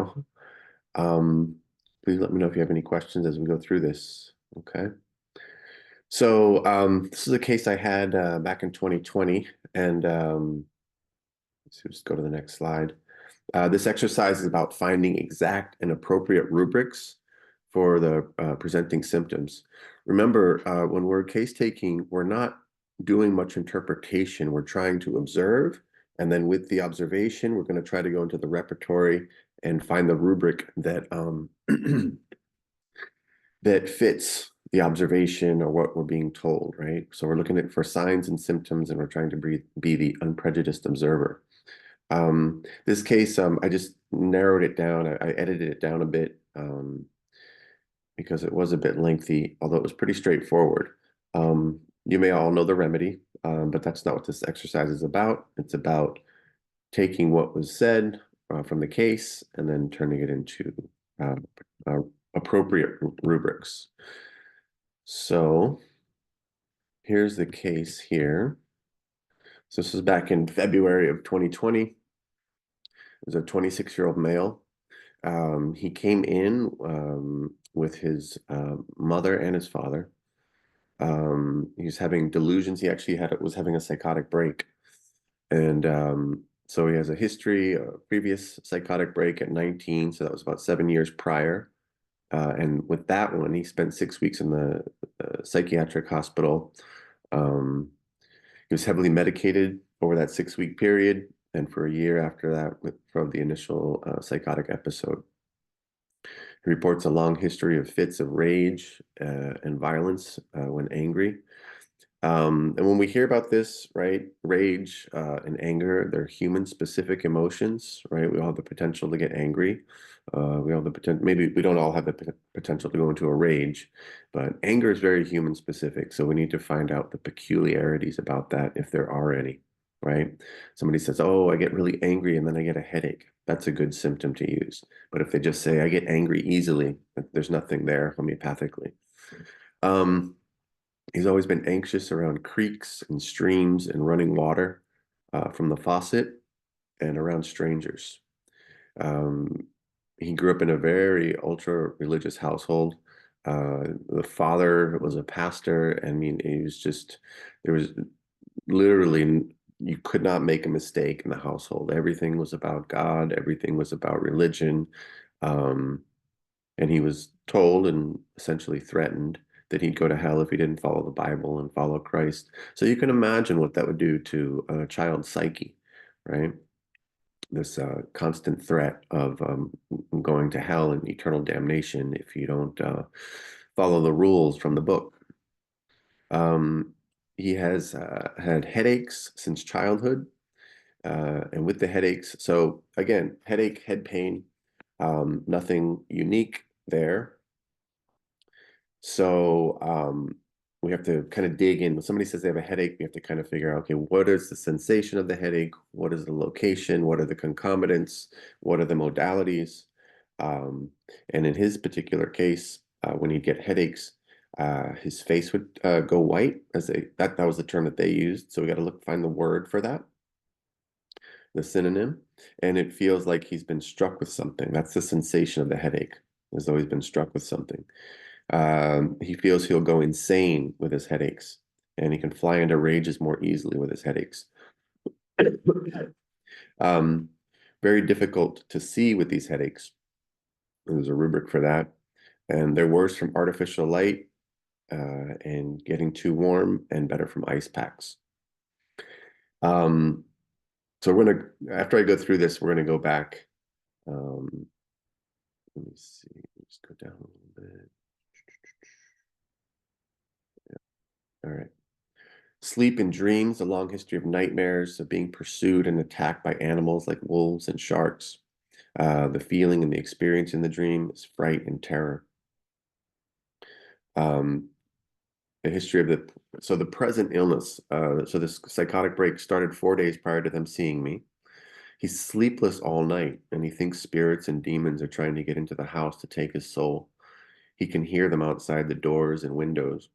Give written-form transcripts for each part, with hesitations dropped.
now. Please let me know if you have any questions as we go through this. Okay. So this is a case I had back in 2020, and let's just go to the next slide. This exercise is about finding exact and appropriate rubrics for the presenting symptoms. Remember, when we're case taking, we're not doing much interpretation. We're trying to observe, and then with the observation, we're going to try to go into the repertory and find the rubric that that fits the observation or what we're being told, right? So we're looking at for signs and symptoms, and we're trying to be the unprejudiced observer. This case, I just narrowed it down. I edited it down a bit because it was a bit lengthy, although it was pretty straightforward. You may all know the remedy, but that's not what this exercise is about. It's about taking what was said from the case and then turning it into appropriate rubrics. So here's the case here. So this is back in February of 2020. It was a 26-year-old male. He came in with his mother and his father. He was having delusions. He actually was having a psychotic break. And so he has a history, a previous psychotic break at 19. So that was about 7 years prior. And with that one, he spent 6 weeks in the psychiatric hospital. He was heavily medicated over that 6-week period, and for a year after that, from the initial psychotic episode. He reports a long history of fits of rage and violence when angry. And when we hear about this, right, rage and anger, they're human-specific emotions, right? We all have the potential to get angry. We all have the potential, maybe we don't all have the potential to go into a rage, but anger is very human-specific. So we need to find out the peculiarities about that, if there are any, right? Somebody says, oh, I get really angry and then I get a headache. That's a good symptom to use. But if they just say, I get angry easily, there's nothing there homeopathically. He's always been anxious around creeks and streams and running water from the faucet and around strangers. He grew up in a very ultra-religious household. The father was a pastor. I mean, there was literally, you could not make a mistake in the household. Everything was about God. Everything was about religion. And he was told and essentially threatened that he'd go to hell if he didn't follow the Bible and follow Christ. So you can imagine what that would do to a child's psyche, right? This constant threat of going to hell and eternal damnation if you don't follow the rules from the book. He has had headaches since childhood, and with the headaches, so again, headache, head pain, nothing unique there. So we have to kind of dig in. When somebody says they have a headache, we have to kind of figure out, okay, what is the sensation of the headache? What is the location? What are the concomitants? What are the modalities? And in his particular case, when he'd get headaches, his face would go white, that was the term that they used. So we got to find the word for that, the synonym, and it feels like he's been struck with something. That's the sensation of the headache, as though he's been struck with something. He feels he'll go insane with his headaches, and he can fly into rages more easily with his headaches. Very difficult to see with these headaches. There's a rubric for that. And they're worse from artificial light and getting too warm, and better from ice packs. So after I go through this, we're going to go back. Let me see, just go down a little bit. Yeah. All right. Sleep and dreams, a long history of nightmares, of being pursued and attacked by animals like wolves and sharks. The feeling and the experience in the dream is fright and terror. The history of the present illness. So this psychotic break started 4 days prior to them seeing me. He's sleepless all night, and he thinks spirits and demons are trying to get into the house to take his soul. He can hear them outside the doors and windows.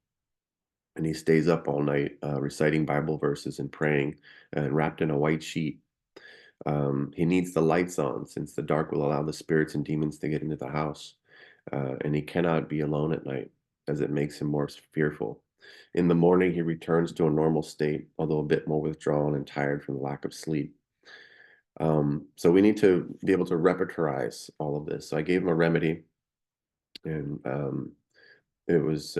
And he stays up all night reciting Bible verses and praying, and wrapped in a white sheet. He needs the lights on since the dark will allow the spirits and demons to get into the house. And he cannot be alone at night as it makes him more fearful. In the morning, he returns to a normal state, although a bit more withdrawn and tired from the lack of sleep. So we need to be able to repertorize all of this. So I gave him a remedy, and it was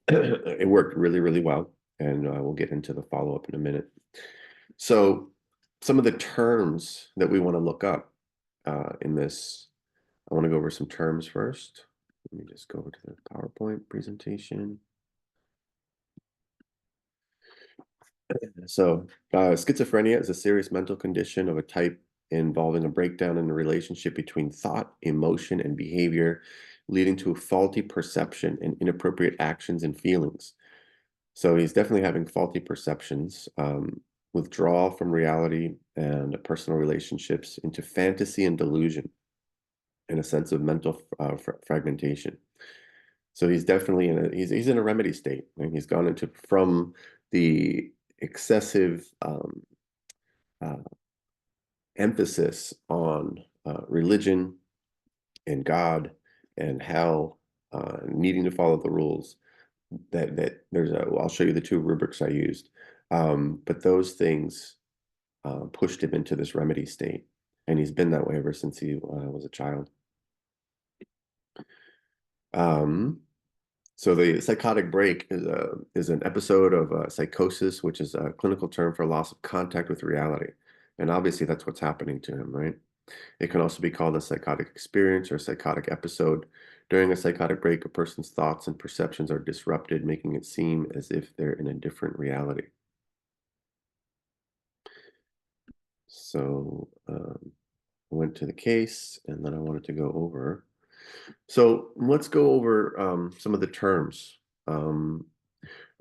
it worked really, really well. And we'll get into the follow-up in a minute. So some of the terms that we want to look up in this, I want to go over some terms first. Let me just go over to the PowerPoint presentation. So schizophrenia is a serious mental condition of a type involving a breakdown in the relationship between thought, emotion, and behavior, leading to a faulty perception and inappropriate actions and feelings. So he's definitely having faulty perceptions, withdrawal from reality and personal relationships into fantasy and delusion, and a sense of mental fragmentation. So he's definitely he's in a remedy state, and he's gone into from the excessive uh, emphasis on religion and God and hell, needing to follow the rules. That there's I'll show you the two rubrics I used, but those things pushed him into this remedy state, and he's been that way ever since he was a child. So the psychotic break is an episode of psychosis, which is a clinical term for loss of contact with reality. And obviously that's what's happening to him, right? It can also be called a psychotic experience or a psychotic episode. During a psychotic break, a person's thoughts and perceptions are disrupted, making it seem as if they're in a different reality. So I went to the case, and then I wanted to go over. So let's go over some of the terms.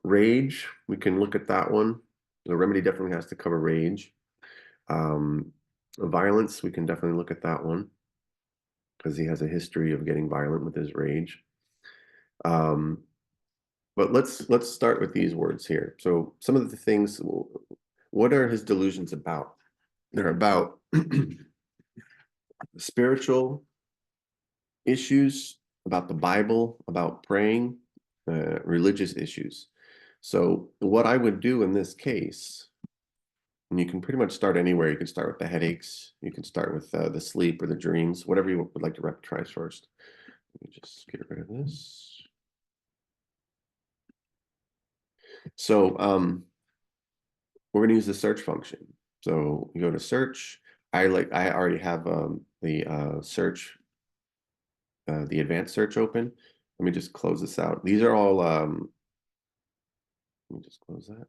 Rage, we can look at that one. The remedy definitely has to cover rage. Violence, we can definitely look at that one because he has a history of getting violent with his rage. But let's start with these words here. So some of the things, what are his delusions about? They're about spiritual issues, about the Bible, about praying, religious issues. So what I would do in this case, and you can pretty much start anywhere. You can start with the headaches. You can start with the sleep or the dreams, whatever you would like to repertorize first. Let me just get rid of this. So we're going to use the search function. So you go to search. I already have the search, the advanced search open. Let me just close this out. These are all, let me just close that.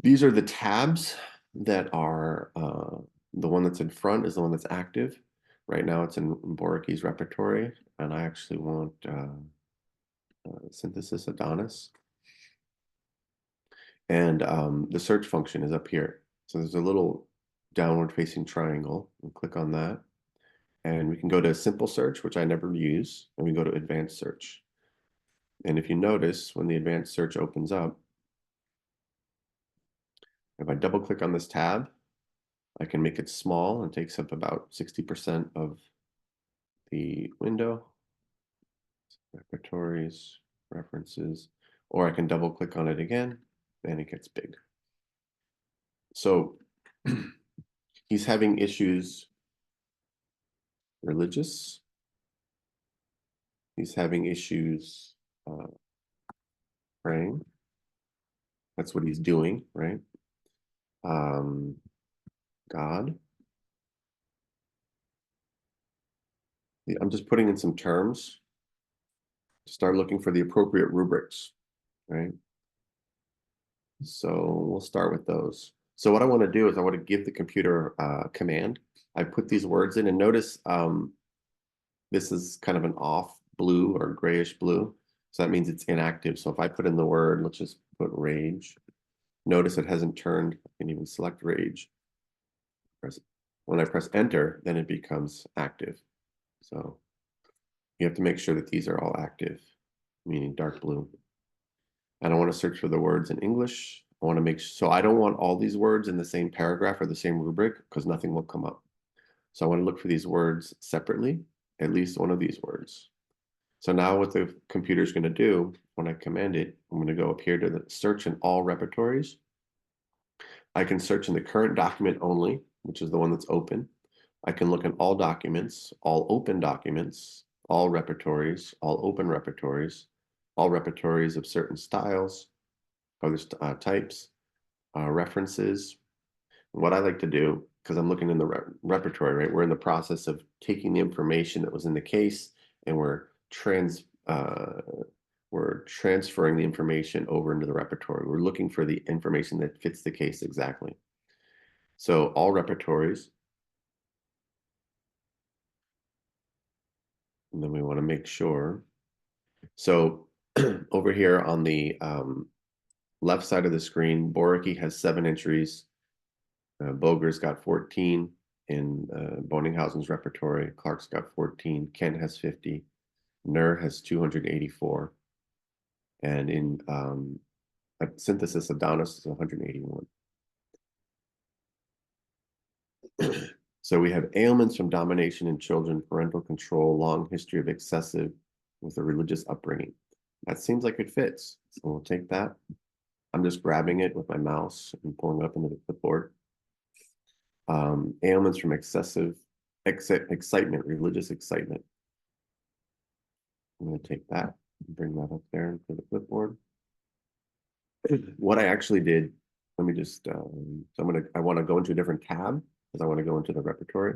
These are the tabs that are, the one that's in front is the one that's active. Right now it's in Boriki's repertory, and I actually want synthesis Adonis. And the search function is up here. So there's a little downward facing triangle. We'll click on that. And we can go to simple search, which I never use, and we go to advanced search. And if you notice, when the advanced search opens up, if I double click on this tab, I can make it small and takes up about 60% of the window. Repertories, references, or I can double click on it again, and it gets big. So he's having issues religious. He's having issues praying. That's what he's doing, right? God. I'm just putting in some terms to start looking for the appropriate rubrics, right? So we'll start with those. So what I want to do is I want to give the computer a command. I put these words in, and notice this is kind of an off blue or grayish blue. So that means it's inactive. So if I put in the word, let's just put rage. Notice it hasn't turned. I can even select rage. When I press enter, then it becomes active. So you have to make sure that these are all active, meaning dark blue. I don't want to search for the words in English. I want to make so I don't want all these words in the same paragraph or the same rubric because nothing will come up. So I want to look for these words separately, at least one of these words. So now what the computer is going to do when I command it, I'm going to go up here to the search in all repertories. I can search in the current document only, which is the one that's open. I can look in all documents, all open documents, all repertories, all open repertories, all repertories of certain styles, other types, references. What I like to do, because I'm looking in the repertory, right? We're in the process of taking the information that was in the case and we're transferring the information over into the repertory. We're looking for the information that fits the case exactly. So all repertories, and then we want to make sure. So over here on the left side of the screen, Boricke has 7 entries. Boger's got 14 in Boninghausen's repertory. Clark's got 14. Kent has 50. Nur has 284. And in synthesis, Adonis is 181. So we have ailments from domination in children, parental control, long history of excessive with a religious upbringing. That seems like it fits. So we'll take that. I'm just grabbing it with my mouse and pulling it up into the clipboard. Ailments from excessive excitement, religious excitement. I'm going to take that and bring that up there into the clipboard. What I actually did, let me just, so I want to go into a different tab because I want to go into the repertory.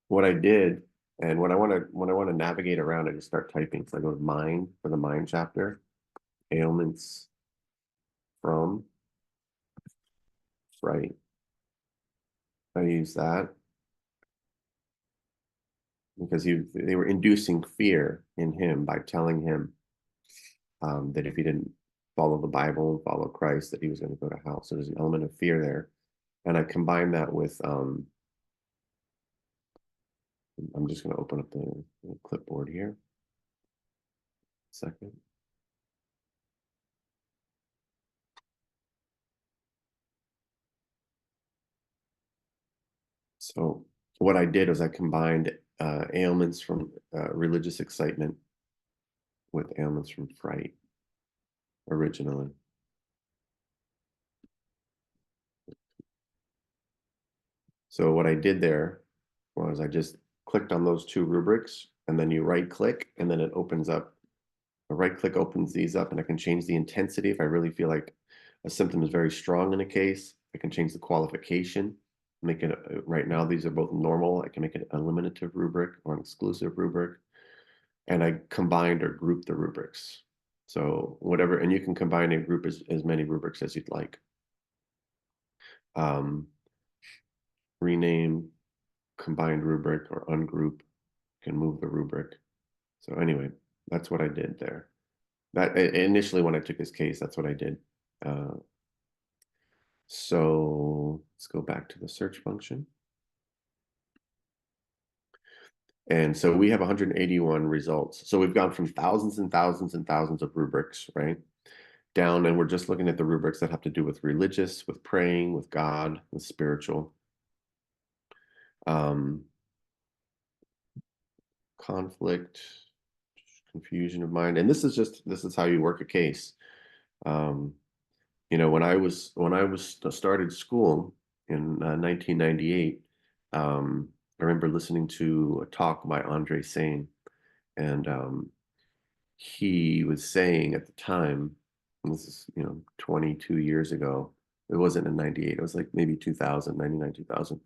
What I did, and when I want to navigate around, I just start typing. So I go to mind for the mind chapter, ailments from, right. I use that because they were inducing fear in him by telling him that if he didn't follow the Bible and follow Christ, that he was going to go to hell. So there's an element of fear there. And I combine that with, I'm just going to open up the clipboard here. Second. So what I did was I combined ailments from religious excitement with ailments from fright originally. So what I did there was I just clicked on those 2 rubrics, and then you right click, and then it opens up. A right click opens these up, and I can change the intensity if I really feel like a symptom is very strong in a case. I can change the qualification, make it right now these are both normal. I can make it a eliminative rubric or an exclusive rubric, and I combined or grouped the rubrics. So whatever, and you can combine and group as many rubrics as you'd like. Rename, combined rubric, or ungroup, can move the rubric. So anyway, that's what I did there. That initially when I took this case, that's what I did. So let's go back to the search function. And so we have 181 results. So we've gone from thousands and thousands and thousands of rubrics, right? Down, and we're just looking at the rubrics that have to do with religious, with praying, with God, with spiritual. Conflict, confusion of mind. And this is how you work a case. You know, when I started school in 1998, I remember listening to a talk by Andre Sain, and he was saying at the time, and this is 22 years ago. It wasn't in 98. It was like maybe 2000, 99, 2000.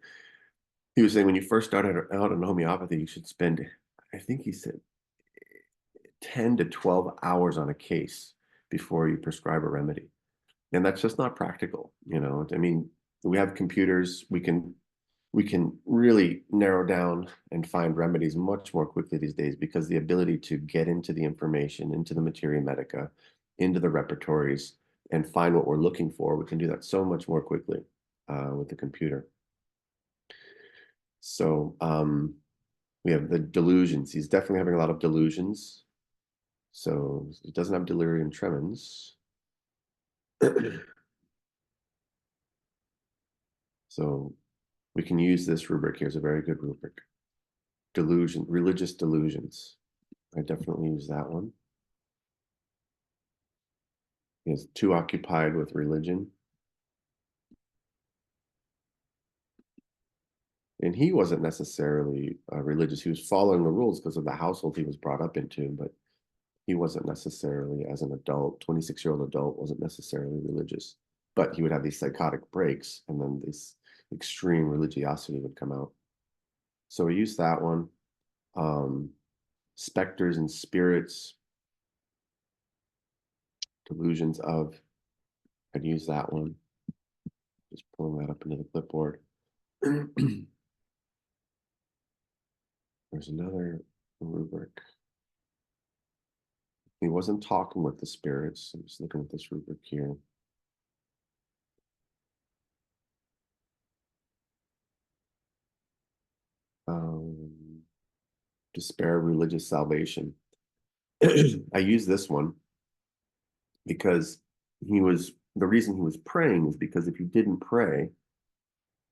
He was saying when you first started out in homeopathy, you should spend, I think he said, 10 to 12 hours on a case before you prescribe a remedy. And that's just not practical. I mean, we have computers, we can really narrow down and find remedies much more quickly these days because the ability to get into the information, into the materia medica, into the repertories, and find what we're looking for, we can do that so much more quickly with the computer. So we have the delusions. He's definitely having a lot of delusions. So he doesn't have delirium tremens. So we can use this rubric here. It's a very good rubric. Delusion, religious delusions. I definitely use that one. He is too occupied with religion. And he wasn't necessarily religious. He was following the rules because of the household he was brought up into, but he wasn't necessarily, as an adult, 26-year-old adult, wasn't necessarily religious. But he would have these psychotic breaks, and then this extreme religiosity would come out. So we used that one. Specters and spirits, delusions of, I'd use that one. Just pulling that up into the clipboard. There's another rubric. He wasn't talking with the spirits. I'm just looking at this rubric here. Despair of religious salvation. I use this one because the reason he was praying is because if he didn't pray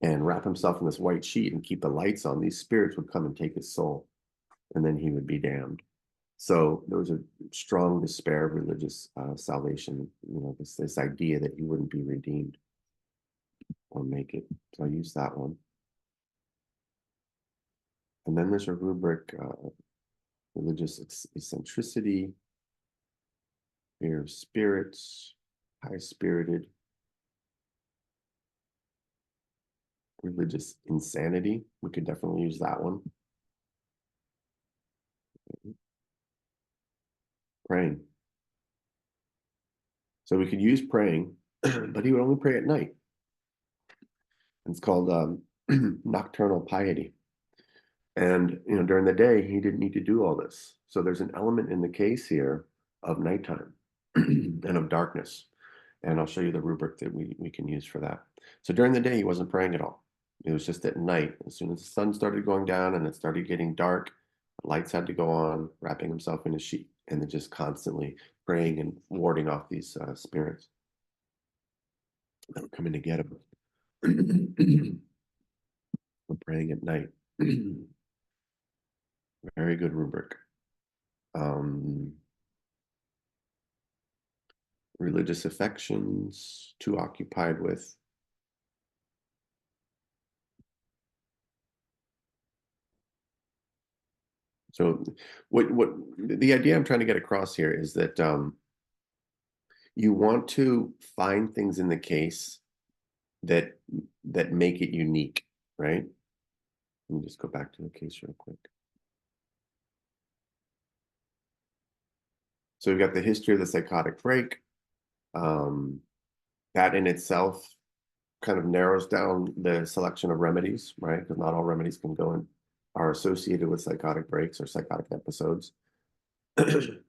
and wrap himself in this white sheet and keep the lights on, these spirits would come and take his soul, and then he would be damned. So there was a strong despair of religious salvation, this idea that he wouldn't be redeemed or make it. So I use that one. And then there's a rubric, religious eccentricity, fear of spirits, high-spirited, religious insanity. We could definitely use that one. Praying. So we could use praying, but he would only pray at night. It's called nocturnal piety. And during the day, he didn't need to do all this. So there's an element in the case here of nighttime and of darkness. And I'll show you the rubric that we can use for that. So during the day, he wasn't praying at all. It was just at night. As soon as the sun started going down and it started getting dark, the lights had to go on, wrapping himself in a sheet, and then just constantly praying and warding off these spirits that were coming to get him. We're praying at night. Very good rubric. Religious affections, too occupied with. So what the idea I'm trying to get across here is that you want to find things in the case that make it unique, right? Let me just go back to the case real quick. So we've got the history of the psychotic break. That in itself kind of narrows down the selection of remedies, right? Because not all remedies can go in, are associated with psychotic breaks or psychotic episodes. The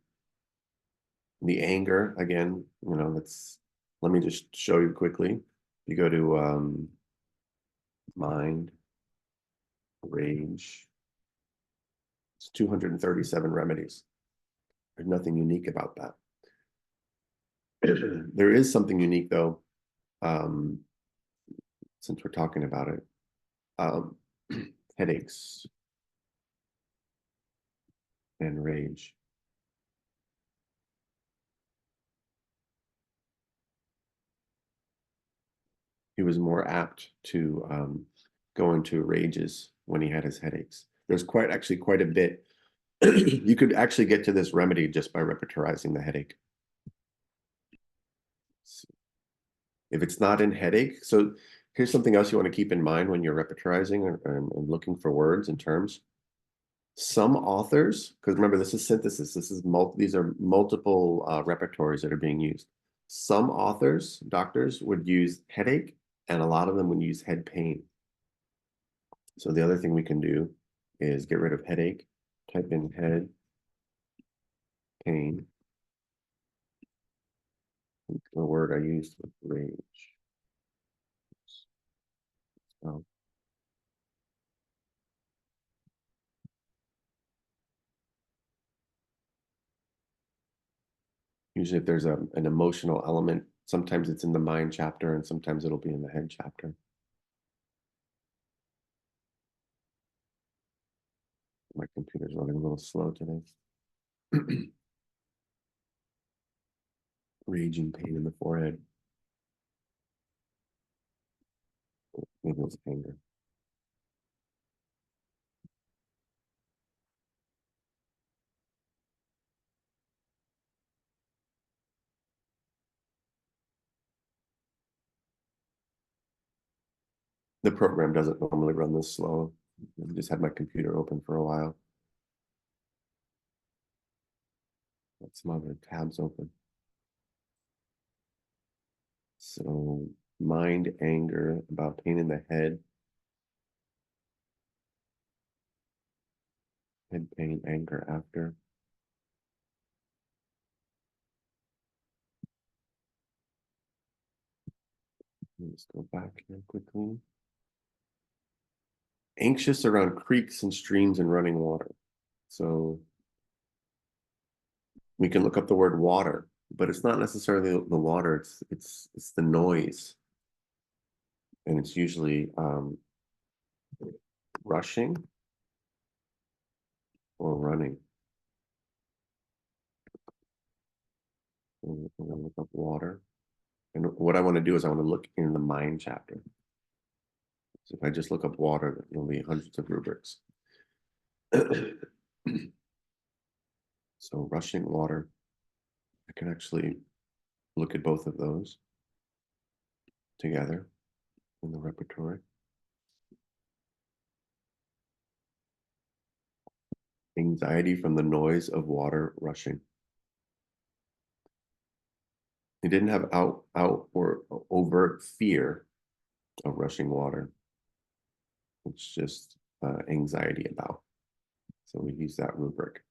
anger, again, let me just show you quickly. You go to mind, rage. It's 237 remedies. There's nothing unique about that. There is something unique, though, since we're talking about it. Headaches and rage. He was more apt to go into rages when he had his headaches. There's actually quite a bit. You could actually get to this remedy just by repertorizing the headache. If it's not in headache, so here's something else you want to keep in mind when you're repertorizing and looking for words and terms. Some authors, because remember, this is synthesis. These are multiple repertories that are being used. Some authors, doctors, would use headache, and a lot of them would use head pain. So the other thing we can do is get rid of headache, type in head pain. The word I used was rage. Oh. Usually if there's an emotional element, sometimes it's in the mind chapter and sometimes it'll be in the head chapter. My computer's running a little slow today. Raging pain in the forehead. Maybe it's anger. The program doesn't normally run this slow. I just had my computer open for a while. Got some other tabs open. So mind, anger, about pain in the head pain, anger after. Let's go back here quickly. Anxious around creeks and streams and running water. So we can look up the word water, but it's not necessarily the water, it's the noise. And it's usually rushing or running. I'm going to look up water. And what I want to do is I want to look in the mind chapter. So if I just look up water, there'll be hundreds of rubrics. So rushing water, I can actually look at both of those together in the repertory. Anxiety from the noise of water rushing. He didn't have out or overt fear of rushing water. It's just anxiety about. So we use that rubric.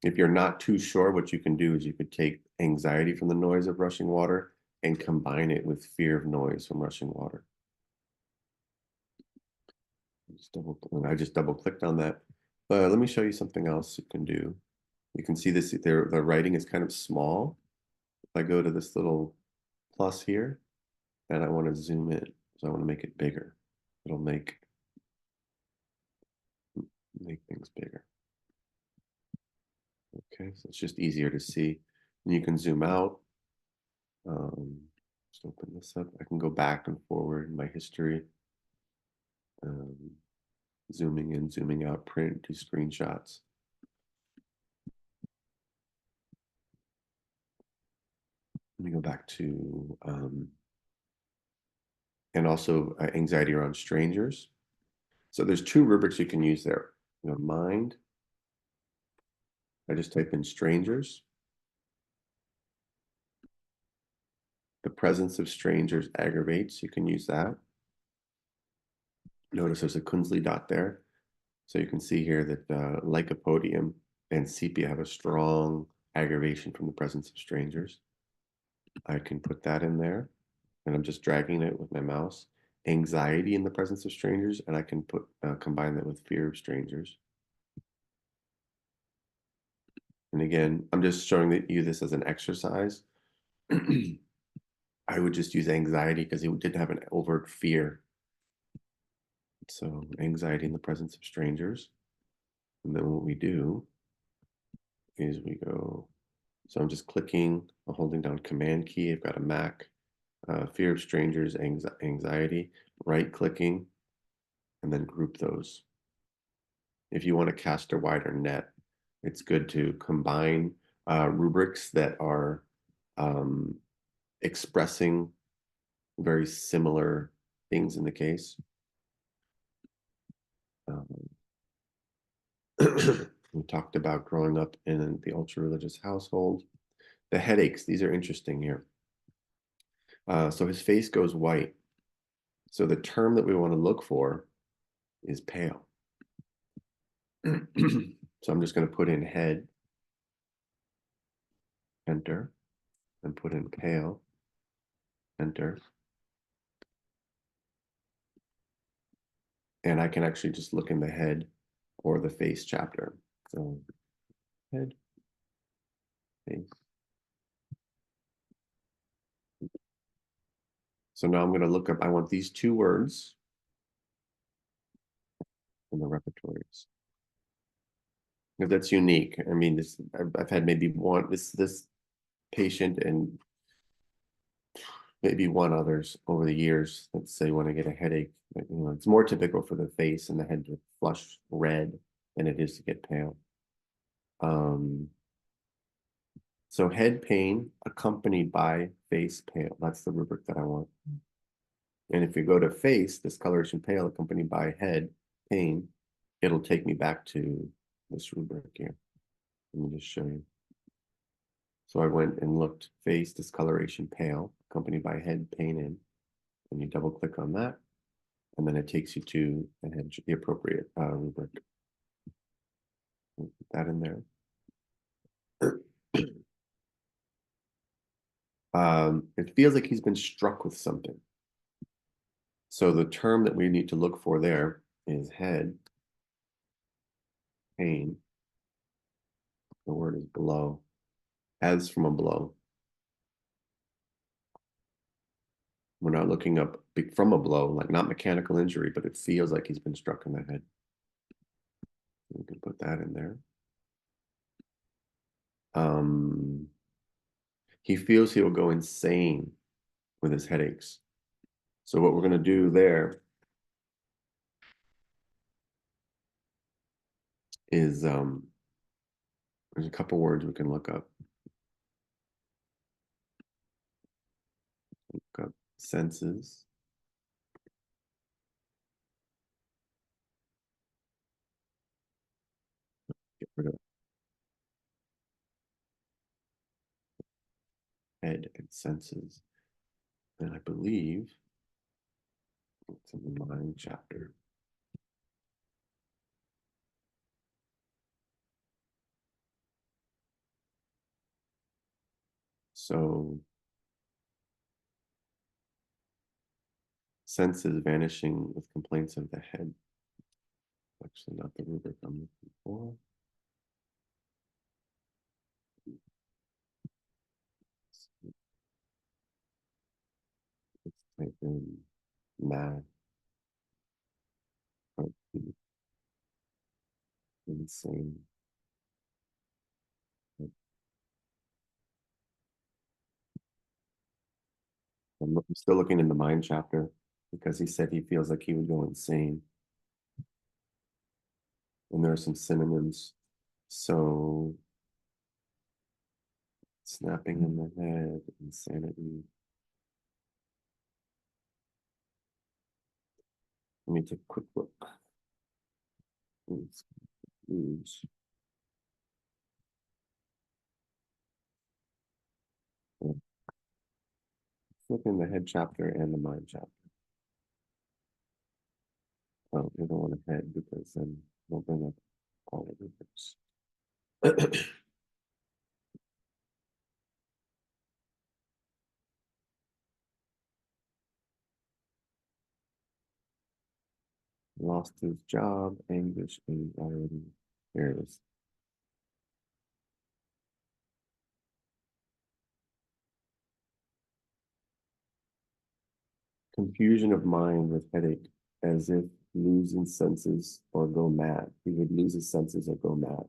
If you're not too sure, what you can do is you could take anxiety from the noise of rushing water and combine it with fear of noise from rushing water. I just double clicked on that. Let me show you something else you can do. You can see this, the writing is kind of small. If I go to this little plus here, and I want to zoom in, so I want to make it bigger. It'll make things bigger. Okay, so it's just easier to see. And you can zoom out. Just open this up. I can go back and forward in my history. Zooming in, zooming out, print, do screenshots. Let me go back to, and also anxiety around strangers. So there's two rubrics you can use there. Mind. I just type in strangers. The presence of strangers aggravates. You can use that. Notice there's a Kunzli dot there. So you can see here that lycopodium and sepia have a strong aggravation from the presence of strangers. I can put that in there, and I'm just dragging it with my mouse. Anxiety in the presence of strangers, and I can combine that with fear of strangers. And again, I'm just showing you this as an exercise. I would just use anxiety because he didn't have an overt fear. So anxiety in the presence of strangers. And then what we do is we go, so I'm just clicking, I'm holding down Command key. I've got a Mac, fear of strangers, anxiety, right clicking, and then group those. If you want to cast a wider net, it's good to combine rubrics that are expressing very similar things in the case. We talked about growing up in the ultra-religious household. The headaches, these are interesting here. So his face goes white. So the term that we want to look for is pale. So I'm just going to put in head, enter, and put in pale, enter. And I can actually just look in the head or the face chapter. So head, face. So now I'm going to look up, I want these two words in the repertories. That's unique. I mean, I've had maybe one this patient and maybe one others over the years that say when I get a headache, it's more typical for the face and the head to flush red than it is to get pale. So head pain accompanied by face pale. That's the rubric that I want. And if you go to face, discoloration pale accompanied by head pain, it'll take me back to this rubric here. Let me just show you. So I went and looked face discoloration pale accompanied by head pain in, and you double click on that, and then it takes you to the appropriate rubric. Put that in there. It feels like he's been struck with something. So the term that we need to look for there is head pain. The word is blow, as from a blow. We're not looking up from a blow, like not mechanical injury, but it feels like he's been struck in the head. We can put that in there. He feels he will go insane with his headaches. So what we're going to do there is there's a couple words we can look up. Look up senses. Get rid of head and senses. And I believe it's in the mind chapter. So senses vanishing with complaints of the head. Actually, not the rubric I'm looking for. Let's type in mad. Insane. I'm still looking in the mind chapter because he said he feels like he would go insane. And there are some synonyms. So, snapping in the head, insanity. Let me take a quick look. It's huge. Look in the head chapter and the mind chapter. Oh, we don't want a head because then we'll bring up all of the books. Lost his job, anguish, anxiety. Here it is. Confusion of mind with headache, as if losing senses or go mad. He would lose his senses or go mad.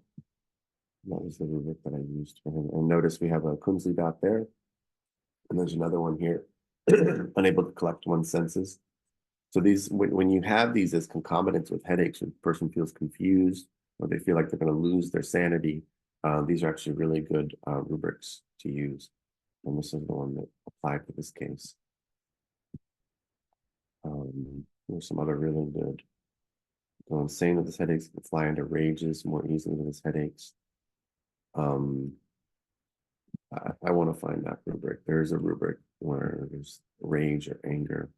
That was the rubric that I used for him. And notice we have a Kunzli dot there. And there's another one here, unable to collect one's senses. So these, when you have these as concomitants with headaches, when the person feels confused or they feel like they're going to lose their sanity, these are actually really good rubrics to use. And this is the one that applied to this case. There's some other really good. Go insane with his headaches, can fly into rages more easily with his headaches. I want to find that rubric. There's a rubric where there's rage or anger.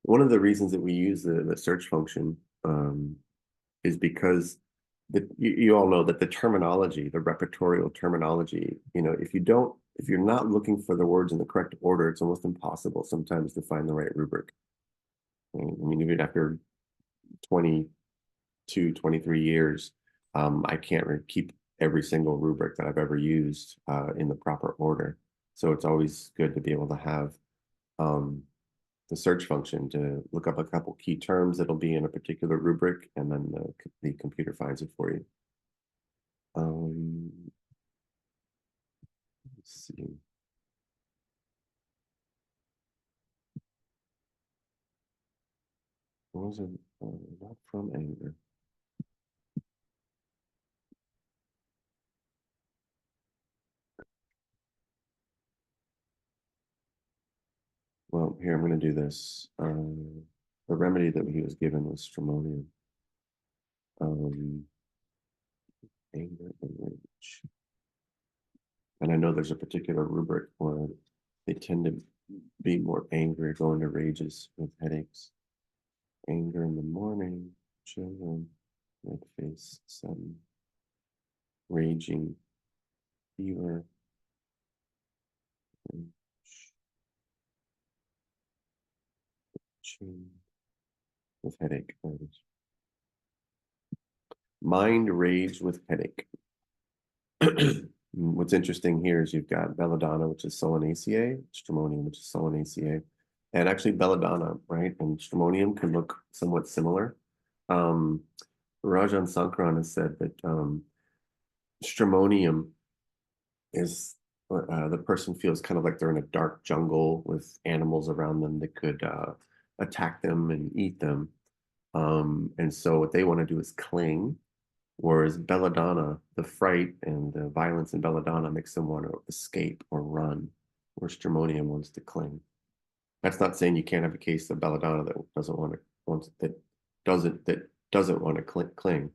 One of the reasons that we use the search function is because you all know that the terminology, the repertorial terminology, if you're not looking for the words in the correct order, it's almost impossible sometimes to find the right rubric. I mean, even after 20 23 years, I can't keep every single rubric that I've ever used in the proper order. So it's always good to be able to have the search function to look up a couple key terms that'll be in a particular rubric, and then the computer finds it for you. Let's see. What was it? Not from anger. Well, here, I'm going to do this. The remedy that he was given was stramonium. Anger and rage. And I know there's a particular rubric where they tend to be more angry, go into rages with headaches. Anger in the morning, children, red face, sudden, raging, fever, with headache. Mind rage with headache. What's interesting here is you've got belladonna, which is solanaceae, stramonium, which is solanaceae, and actually belladonna, right? And stramonium can look somewhat similar. Rajan Sankaran has said that stramonium is the person feels kind of like they're in a dark jungle with animals around them that could attack them and eat them. And so what they want to do is cling. Whereas belladonna, the fright and the violence in belladonna makes them want to escape or run, where stramonium wants to cling. That's not saying you can't have a case of belladonna that doesn't want to cling,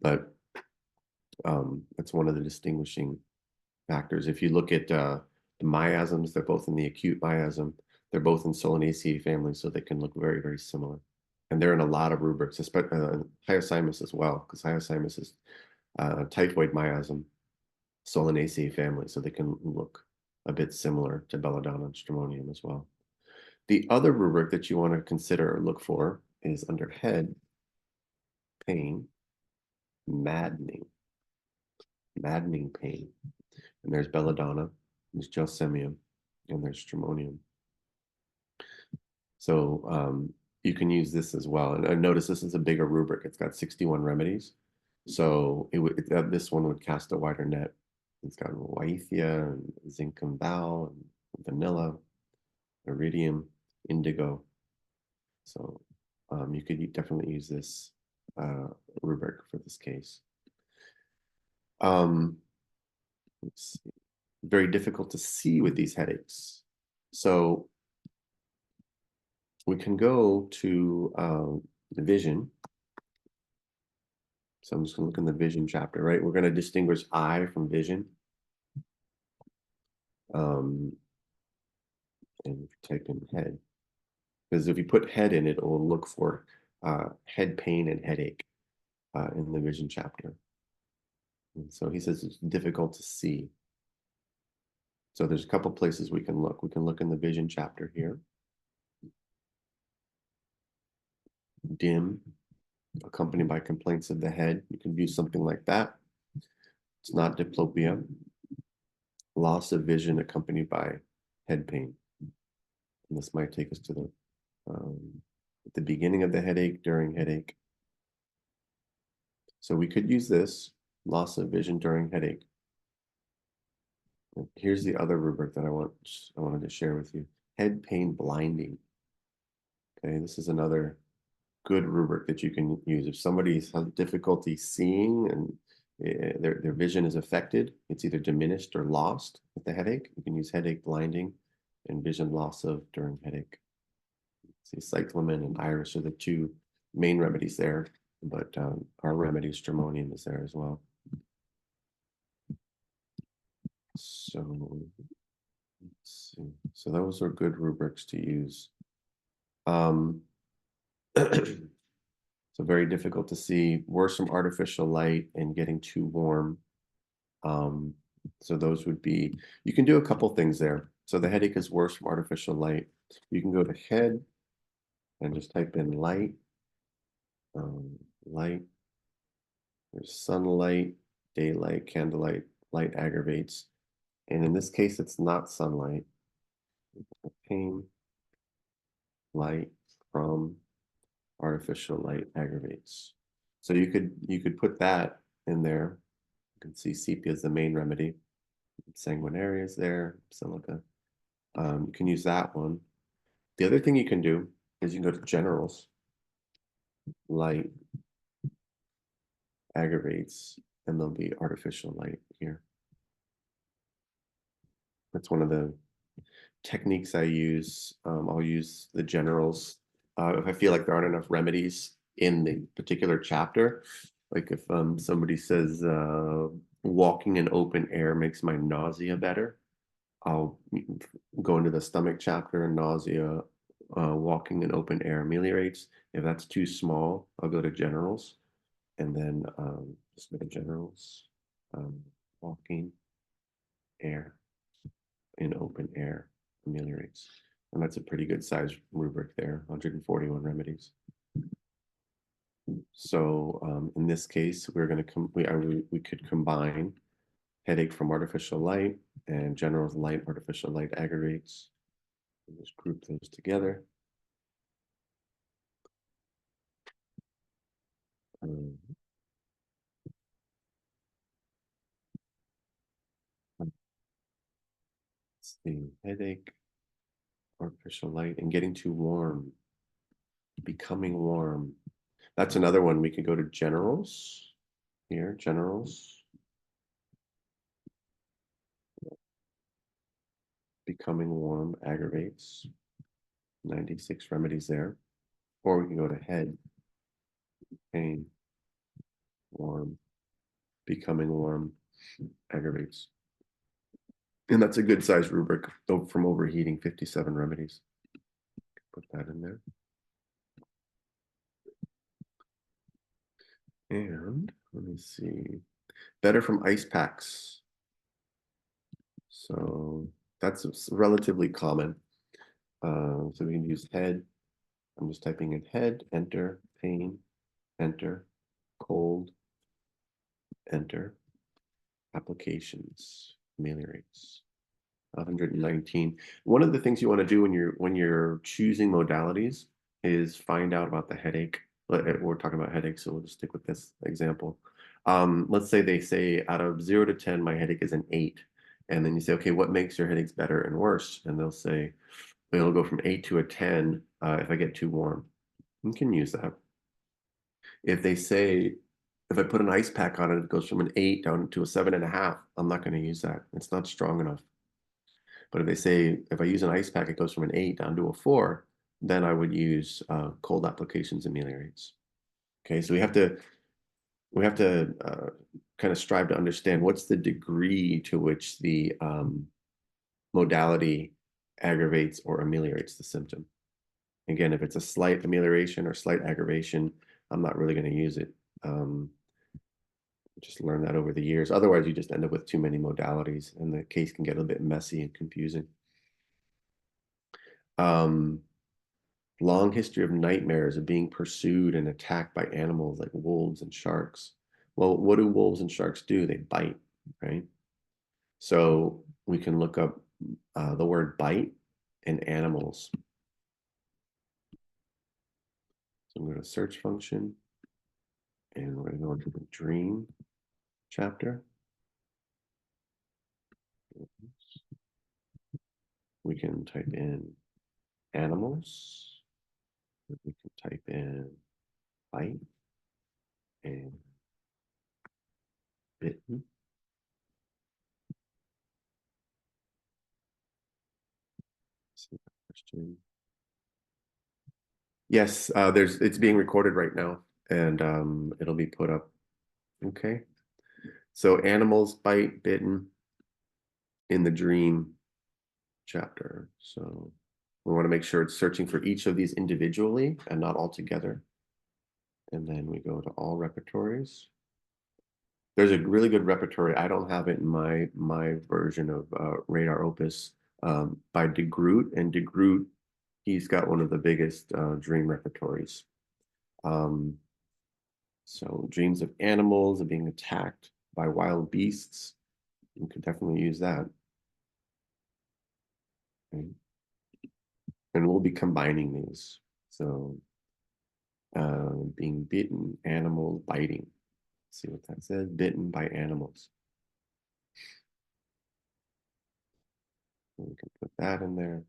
but that's one of the distinguishing factors. If you look at the miasms, they're both in the acute miasm. They're both in Solanaceae family, so they can look very, very similar. And they're in a lot of rubrics, especially hyoscyamus as well, because hyoscyamus is typhoid miasm, Solanaceae family, so they can look a bit similar to belladonna and stramonium as well. The other rubric that you want to consider or look for is under head, pain, maddening pain. And there's belladonna, there's gelsemium, and there's stramonium. So you can use this as well. And I notice this is a bigger rubric. It's got 61 remedies. So this one would cast a wider net. It's got Wahithia and Zinc and Val and vanilla, iridium, indigo. So you could definitely use this rubric for this case. Let's see. Very difficult to see with these headaches. So we can go to the vision. So I'm just going to look in the vision chapter, right? We're going to distinguish eye from vision. And type in head. Because if you put head in, it will look for head pain and headache in the vision chapter. And so he says it's difficult to see. So there's a couple places we can look. We can look in the vision chapter here. Dim, accompanied by complaints of the head. You can view something like that. It's not diplopia. Loss of vision accompanied by head pain. And this might take us to at the beginning of the headache, during headache. So we could use this, loss of vision during headache. Here's the other rubric that I wanted to share with you. Head pain blinding. Okay, this is another good rubric that you can use. If somebody has difficulty seeing and their vision is affected, it's either diminished or lost with the headache, you can use headache blinding and vision loss of during headache. See, cyclamen and iris are the two main remedies there, but our remedy, stramonium, is there as well. So let's see. So those are good rubrics to use. So very difficult to see, worse from artificial light and getting too warm. So those would be, you can do a couple things there. So the headache is worse from artificial light. You can go to head and just type in light. light. There's sunlight, daylight, candlelight, light aggravates. And in this case, it's not sunlight. Pain, light from artificial light aggravates. So you could put that in there. You can see sepia is the main remedy. Sanguinaria is there, silica. You can use that one. The other thing you can do is you can go to generals, light aggravates, and there'll be artificial light here. That's one of the techniques I use. I'll use the generals. If I feel like there aren't enough remedies in the particular chapter, like if somebody says walking in open air makes my nausea better, I'll go into the stomach chapter and nausea, walking in open air ameliorates. If that's too small, I'll go to generals and then just go to generals, walking air in open air ameliorates. And that's a pretty good size rubric there, 141 remedies. So in this case, we're going to we could combine headache from artificial light and general light, artificial light aggravates. Just group those together. Let's see, headache, artificial light, and getting too warm, becoming warm. That's another one. We could go to generals here, generals, becoming warm aggravates, 96 remedies there. Or we can go to head, pain, warm, becoming warm, aggravates. And that's a good size rubric from overheating, 57 remedies. Put that in there. And let me see, better from ice packs. So that's relatively common. So we can use head. I'm just typing in head, enter, pain, enter, cold, enter, applications, ameliorates. 119. One of the things you want to do when you're choosing modalities is find out about the headache. We're talking about headaches, so we'll just stick with this example. Let's say they say out of 0 to 10, my headache is an 8. And then you say, okay, what makes your headaches better and worse? And they'll say, it'll go from 8 to a 10 if I get too warm. You can use that. If they say, if I put an ice pack on it, it goes from an 8 down to a 7.5, I'm not going to use that. It's not strong enough. But if they say, if I use an ice pack, it goes from an 8 down to a 4, then I would use cold applications ameliorates. Okay, so we have to kind of strive to understand what's the degree to which the modality aggravates or ameliorates the symptom. Again, if it's a slight amelioration or slight aggravation, I'm not really going to use it. Just learn that over the years. Otherwise, you just end up with too many modalities and the case can get a bit messy and confusing. Long history of nightmares of being pursued and attacked by animals like wolves and sharks. Well, what do wolves and sharks do? They bite, right? So we can look up the word bite in animals. So I'm going to search function and we're going to go into the dream chapter. We can type in animals. We can type in bite and bitten. Question. Yes, it's being recorded right now and it'll be put up. Okay. So animals bite, bitten in the dream chapter. So we want to make sure it's searching for each of these individually and not all together. And then we go to all repertories. There's a really good repertory. I don't have it in my version of RadarOpus by De Groot. And De Groot, he's got one of the biggest dream repertories. So dreams of animals, of being attacked by wild beasts. You could definitely use that. Okay. And we'll be combining these. So being bitten, animals biting. Let's see what that says. Bitten by animals. We can put that in there.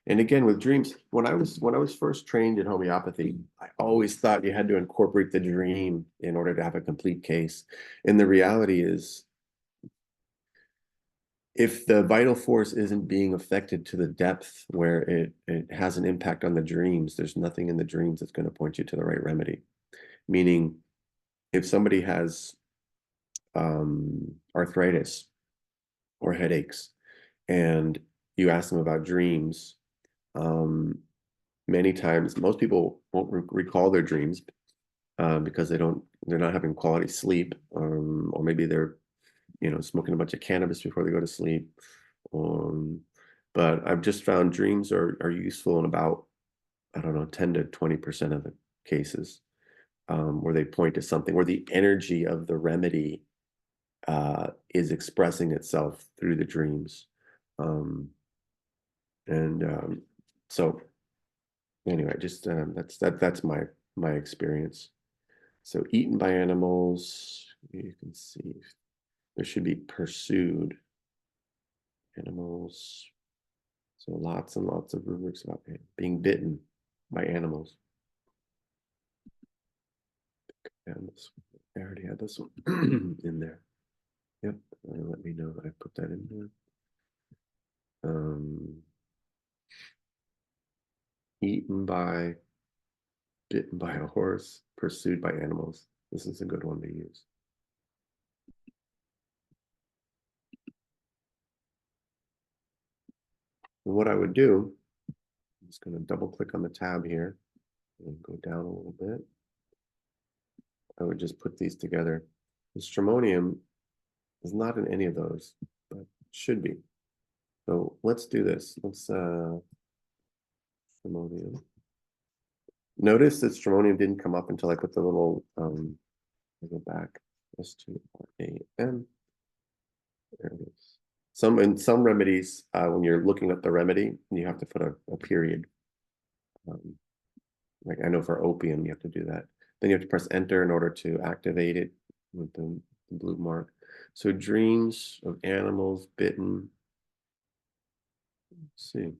And again, with dreams, when I was first trained in homeopathy, I always thought you had to incorporate the dream in order to have a complete case. And the reality is, if the vital force isn't being affected to the depth where it has an impact on the dreams, there's nothing in the dreams that's going to point you to the right remedy. Meaning, if somebody has arthritis or headaches, and you ask them about dreams, many times, most people won't recall their dreams because they're not having quality sleep, or maybe they're, smoking a bunch of cannabis before they go to sleep. But I've just found dreams are useful in about, I don't know, 10 to 20% of the cases, where they point to something where the energy of the remedy is expressing itself through the dreams. And so anyway, just that's my experience. So eaten by animals, you can see there should be pursued animals. So lots and lots of rubrics about being bitten by animals. And I already had this one in there. Yep, let me know that I put that in there. Eaten by, bitten by a horse, pursued by animals. This is a good one to use. And what I would do, I'm just going to double click on the tab here and go down a little bit. I would just put these together. The stramonium is not in any of those, but should be. So let's do this. Let's stramonium. Notice that stramonium didn't come up until I put the little go back. S-T-R-A-M. There it is. In some remedies, when you're looking up the remedy, you have to put a period. Like I know for opium, you have to do that. Then you have to press enter in order to activate it with the blue mark. So dreams of animals bitten. Let's see.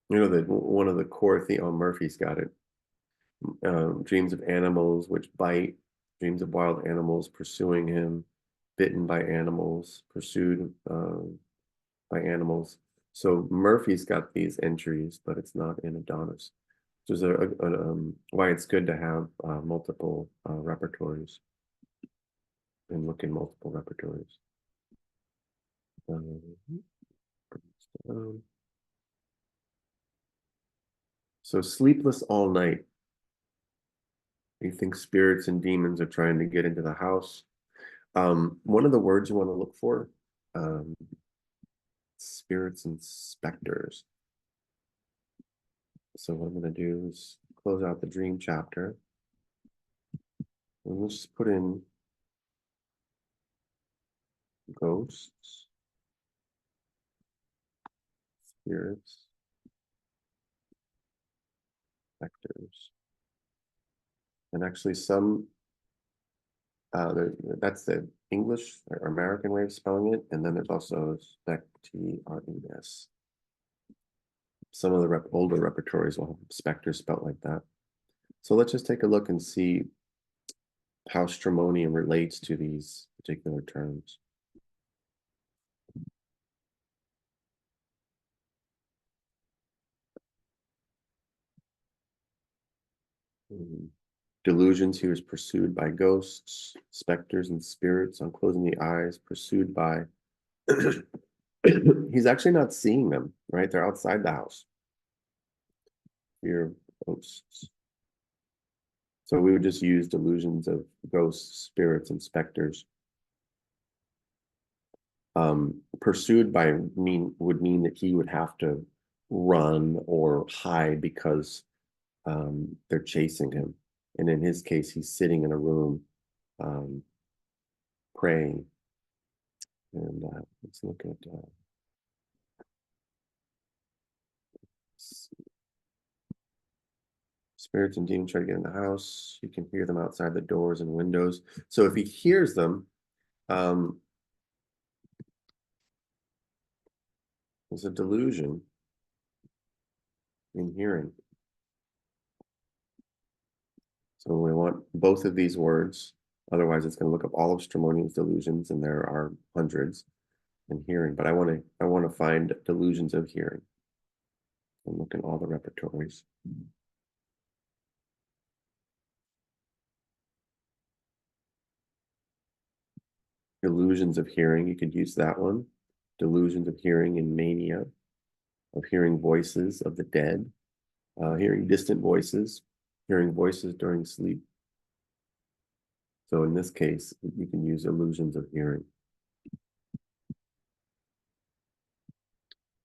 That one of the core Murphy's got it. Dreams of animals which bite, dreams of wild animals pursuing him, bitten by animals, pursued by animals. So Murphy's got these entries, but it's not in Adonis. Which is why it's good to have multiple repertories and look in multiple repertories. So sleepless all night. You think spirits and demons are trying to get into the house. One of the words you want to look for, spirits and specters. So what I'm going to do is close out the dream chapter. And we'll just put in ghosts, spirits, specters. And actually that's the English or American way of spelling it. And then there's also spectres. Some of the older repertories will have specters spelled like that. So let's just take a look and see how stramonium relates to these particular terms. Delusions, he was pursued by ghosts, specters, and spirits. On closing the eyes, pursued by. He's actually not seeing them, right? They're outside the house. Fear of ghosts. So we would just use delusions of ghosts, spirits, and specters. Pursued by would mean that he would have to run or hide because they're chasing him. And in his case, he's sitting in a room um, praying. And let's look at spirits and demons try to get in the house. You can hear them outside the doors and windows. So if he hears them, there's a delusion in hearing. So we want both of these words. Otherwise, it's going to look up all of Stramonium's delusions, and there are hundreds in hearing. But I want to find delusions of hearing and look at all the repertories. Delusions of hearing, you could use that one. Delusions of hearing in mania, of hearing voices of the dead, hearing distant voices, hearing voices during sleep. So in this case, you can use illusions of hearing.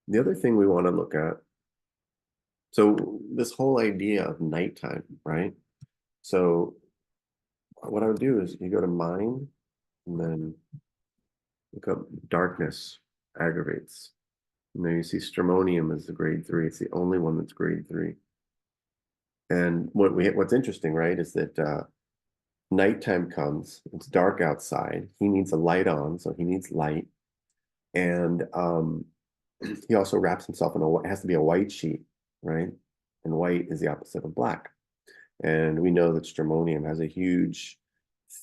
The other thing we want to look at, so this whole idea of nighttime, right? So what I would do is you go to mind and then look up darkness aggravates. And then you see stramonium as the grade 3. It's the only one that's grade 3. And what's interesting, right, is that nighttime comes, it's dark outside. He needs a light on, so he needs light. And he also wraps himself in it has to be a white sheet, right? And white is the opposite of black. And we know that stramonium has a huge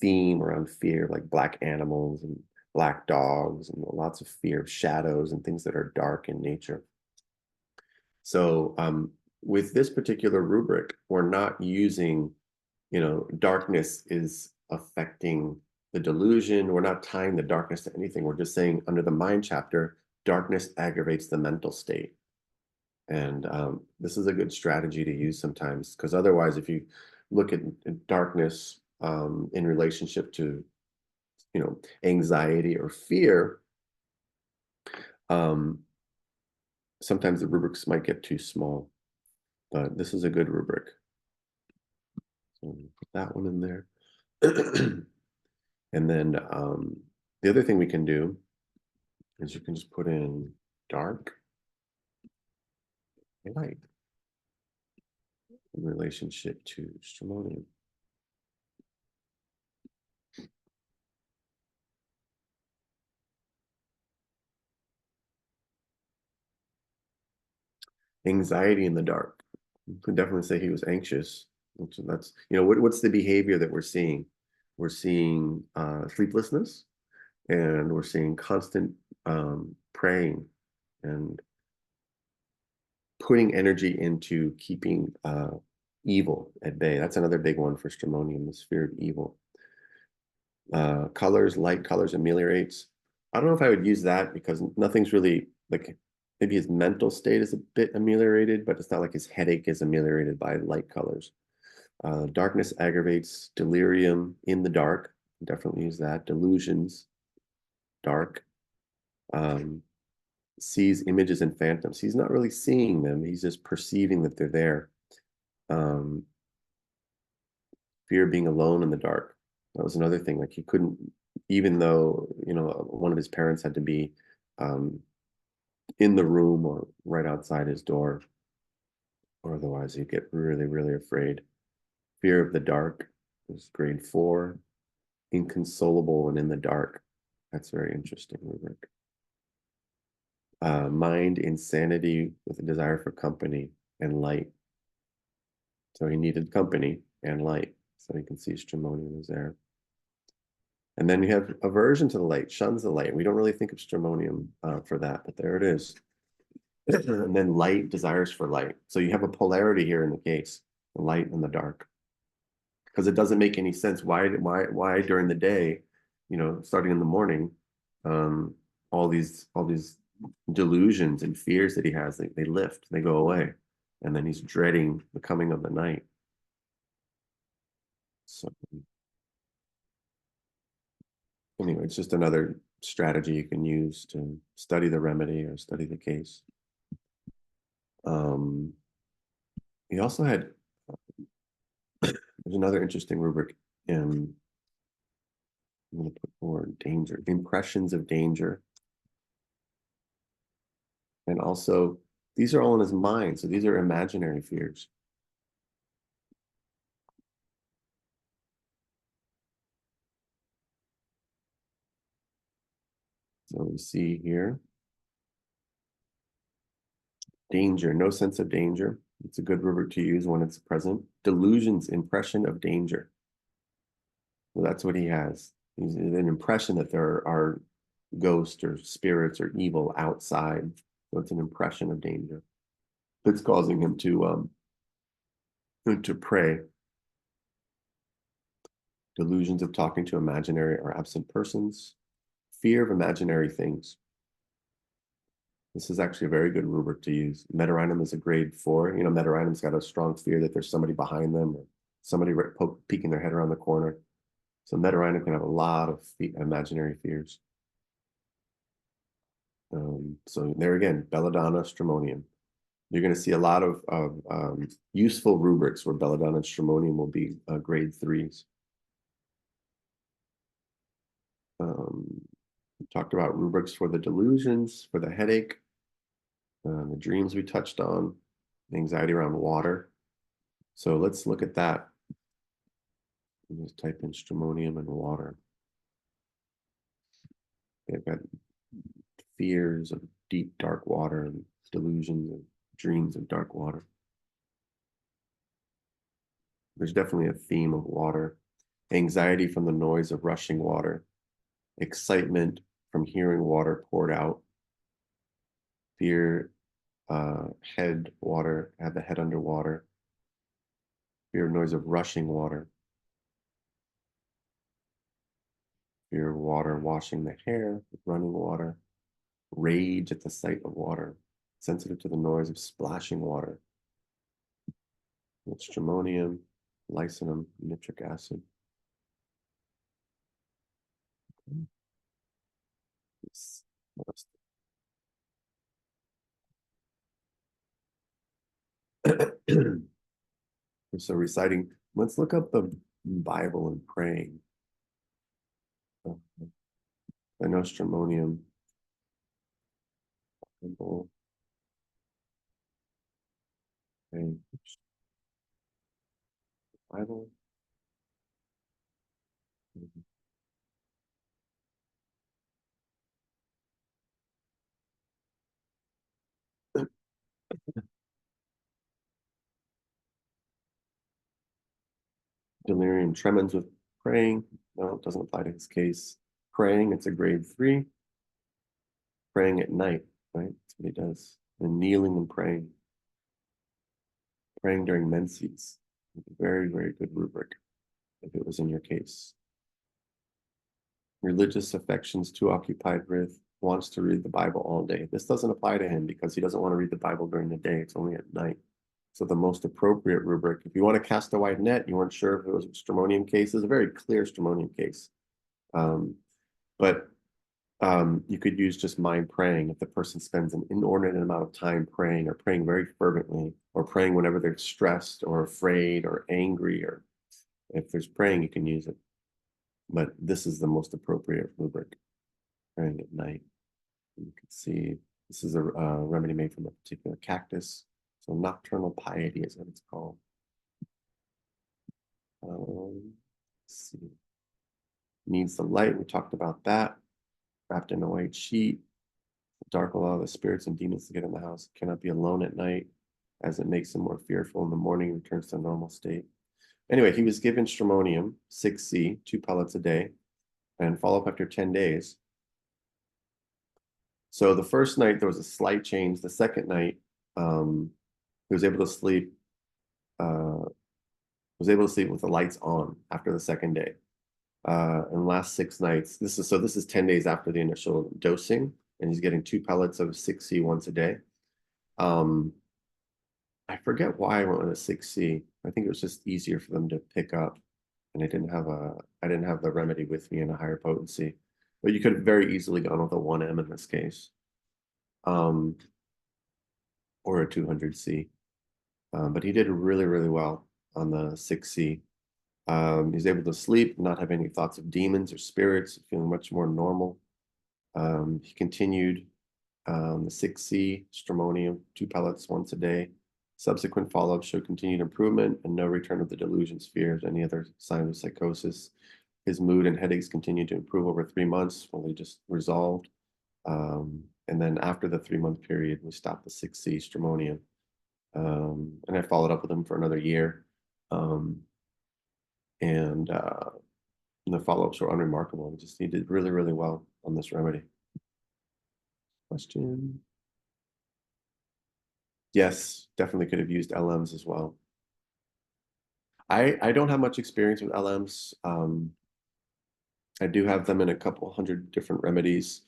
theme around fear, like black animals and black dogs and lots of fear of shadows and things that are dark in nature. So with this particular rubric, we're not using, darkness is affecting the delusion. We're not tying the darkness to anything. We're just saying under the mind chapter, darkness aggravates the mental state. And this is a good strategy to use sometimes, because otherwise, if you look at darkness in relationship to, anxiety or fear, sometimes the rubrics might get too small. But this is a good rubric. So put that one in there. And then the other thing we can do is you can just put in dark and light in relationship to stramonium. Anxiety in the dark. You could definitely say he was anxious. That's, what's the behavior that we're seeing? We're seeing sleeplessness, and we're seeing constant praying and putting energy into keeping evil at bay. That's another big one for stramonium, the fear of evil. Colors, light colors ameliorates. I don't know if I would use that because nothing's really like, maybe his mental state is a bit ameliorated, but it's not like his headache is ameliorated by light colors. Darkness aggravates delirium in the dark. Definitely use that. Delusions, dark. Sees images and phantoms. He's not really seeing them. He's just perceiving that they're there. Fear of being alone in the dark. That was another thing. Like he couldn't, even though, one of his parents had to be in the room or right outside his door, or otherwise he'd get really, really afraid. Fear of the dark is grade 4. Inconsolable and in the dark. That's very interesting rubric. Mind insanity with a desire for company and light. So he needed company and light. So you can see stramonium is there. And then you have aversion to the light, shuns the light. We don't really think of stramonium for that, but there it is. And then light, desires for light. So you have a polarity here in the case, the light and the dark. Because it doesn't make any sense. Why during the day, starting in the morning, all these delusions and fears that he has, they lift, they go away. And then he's dreading the coming of the night. So anyway, it's just another strategy you can use to study the remedy or study the case. He also had, there's another interesting rubric in, I'm going to put forward danger, impressions of danger. And also, these are all in his mind, so these are imaginary fears. So we see here, danger, no sense of danger. It's a good rubric to use when it's present. Delusions, impression of danger. Well, that's what he has. He's an impression that there are ghosts or spirits or evil outside. So it's an impression of danger that's causing him to pray. Delusions of talking to imaginary or absent persons. Fear of imaginary things. This is actually a very good rubric to use. Metarinum is a grade 4. You know, Metarinum's got a strong fear that there's somebody behind them or somebody peeking their head around the corner. So Metarinum can have a lot of imaginary fears. So there again, belladonna, stramonium. You're going to see a lot of useful rubrics where belladonna and stramonium will be grade 3s. We talked about rubrics for the delusions, for the headache, the dreams we touched on, anxiety around water. So let's look at that. Just type in stramonium and water. They've got fears of deep, dark water and delusions and dreams of dark water. There's definitely a theme of water. Anxiety from the noise of rushing water. Excitement from hearing water poured out. Fear, head water, have the head underwater. Fear of noise of rushing water. Fear of water washing the hair with running water. Rage at the sight of water. Sensitive to the noise of splashing water. Stramonium, lysinum, nitric acid. So reciting, let's look up the Bible and praying. I know stramonium. Bible. Okay. Bible. Delirium tremens with praying. No, it doesn't apply to his case. Praying, it's a grade 3. Praying at night, right? That's what he does. And kneeling and praying. Praying during menses. Very, very good rubric if it was in your case. Religious affections too occupied with, wants to read the Bible all day. This doesn't apply to him because he doesn't want to read the Bible during the day. It's only at night. So the most appropriate rubric, if you want to cast a wide net, you weren't sure if it was a stramonium case, it's a very clear stramonium case. But you could use just mind praying if the person spends an inordinate amount of time praying or praying very fervently or praying whenever they're stressed or afraid or angry, or if there's praying, you can use it. But this is the most appropriate rubric, praying at night. You can see this is a remedy made from a particular cactus. So nocturnal piety is what it's called. Let's see. Needs the light. We talked about that. Wrapped in a white sheet. Dark allow the spirits and demons to get in the house. Cannot be alone at night, as it makes him more fearful. In the morning, returns to a normal state. Anyway, he was given stramonium, 6C, 2 pellets a day, and follow up after 10 days. So the first night, there was a slight change. The second night, he was able to sleep. Was able to sleep with the lights on after the second day. And the last 6 nights, this is 10 days after the initial dosing, and he's getting 2 pellets of 6C once a day. I forget why I went with a 6C. I think it was just easier for them to pick up, and I didn't have the remedy with me in a higher potency. but you could have very easily gone with a 1M in this case, um, or a 200C. But he did really, really well on the 6C. He's able to sleep, not have any thoughts of demons or spirits, feeling much more normal. He continued the 6C, stramonium, 2 pellets once a day. Subsequent follow-up showed continued improvement and no return of the delusions, fears, any other signs of psychosis. His mood and headaches continued to improve over 3 months, fully just resolved. And then after the 3-month period, we stopped the 6C stramonium. And I followed up with him for another year. And the follow-ups were unremarkable. He did really, really well on this remedy. Question? Yes, definitely could have used LMs as well. I don't have much experience with LMs. I do have them in a couple hundred different remedies.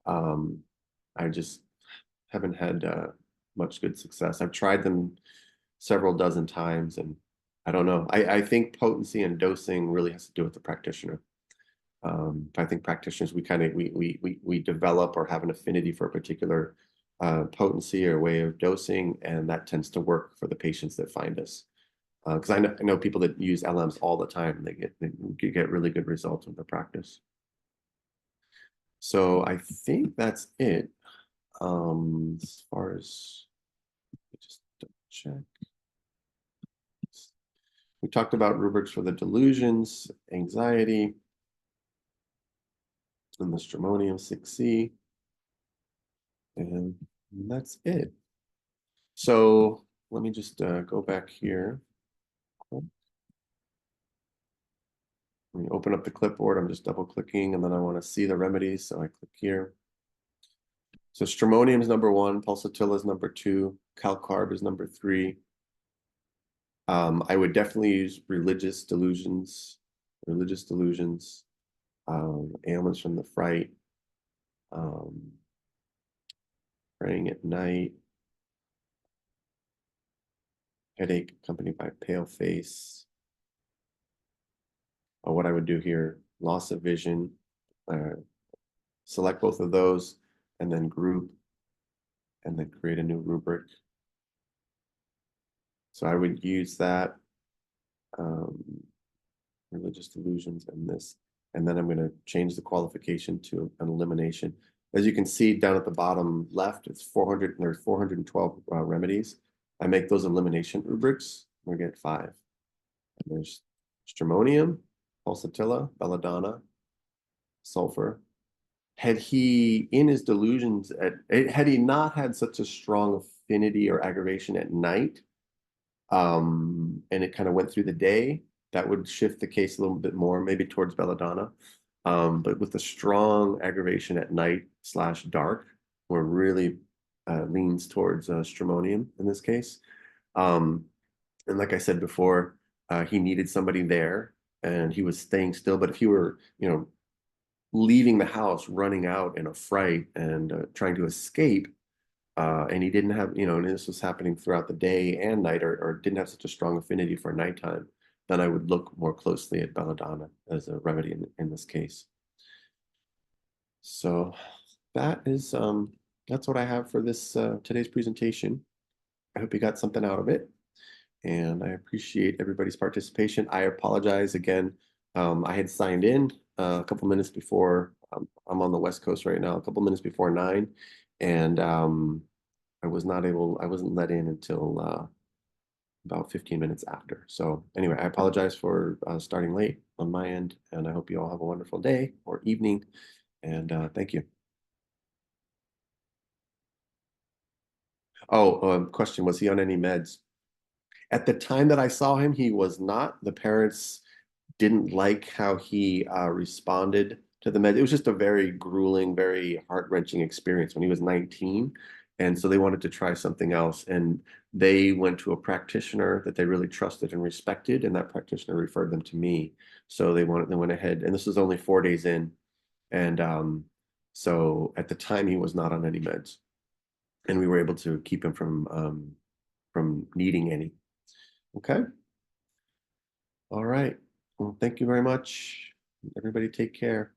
I just haven't had much good success. I've tried them several dozen times, and I don't know. I think potency and dosing really has to do with the practitioner. I think practitioners, we develop or have an affinity for a particular potency or way of dosing, and that tends to work for the patients that find us. Because I know people that use LMs all the time. They get really good results with the practice. So I think that's it. As far as just double check. We talked about rubrics for the delusions, anxiety, and the stramonium 6C. And that's it. So let me just go back here. Let me open up the clipboard. I'm just double clicking, and then I want to see the remedies. So I click here. So stramonium is number 1, pulsatilla is number 2, calcarb is number 3. I would definitely use religious delusions, ailments from the fright, praying at night, headache accompanied by pale face. What I would do here, loss of vision, select both of those, and then group, and then create a new rubric. So I would use that, religious delusions and this, and then I'm going to change the qualification to an elimination. As you can see down at the bottom left, it's 400, there's 412 remedies. I make those elimination rubrics, we get 5. And there's stramonium, pulsatilla, belladonna, sulfur. Had he, in his delusions, had he not had such a strong affinity or aggravation at night, and it kind of went through the day, that would shift the case a little bit more, maybe towards belladonna. But with the strong aggravation at night / dark, where really leans towards stramonium in this case. And like I said before, he needed somebody there, and he was staying still. But if he were, leaving the house, running out in a fright and trying to escape, and he didn't have, and this was happening throughout the day and night, or didn't have such a strong affinity for nighttime, then I would look more closely at belladonna as a remedy in this case. So that is, that's what I have for this today's presentation. I hope you got something out of it, and I appreciate everybody's participation. I apologize again. I had signed in a couple minutes before. I'm on the West Coast right now, a couple minutes before 9, and I wasn't let in until about 15 minutes after. So anyway, I apologize for starting late on my end, and I hope you all have a wonderful day or evening, and thank you. Oh, question, was he on any meds? At the time that I saw him, he was not. The parents didn't like how he responded to the med. It was just a very grueling, very heart-wrenching experience when he was 19. And so they wanted to try something else. And they went to a practitioner that they really trusted and respected, and that practitioner referred them to me. So they went ahead, and this was only 4 days in. And so at the time he was not on any meds. And we were able to keep him from needing any. Okay. All right. Well, thank you very much. Everybody take care.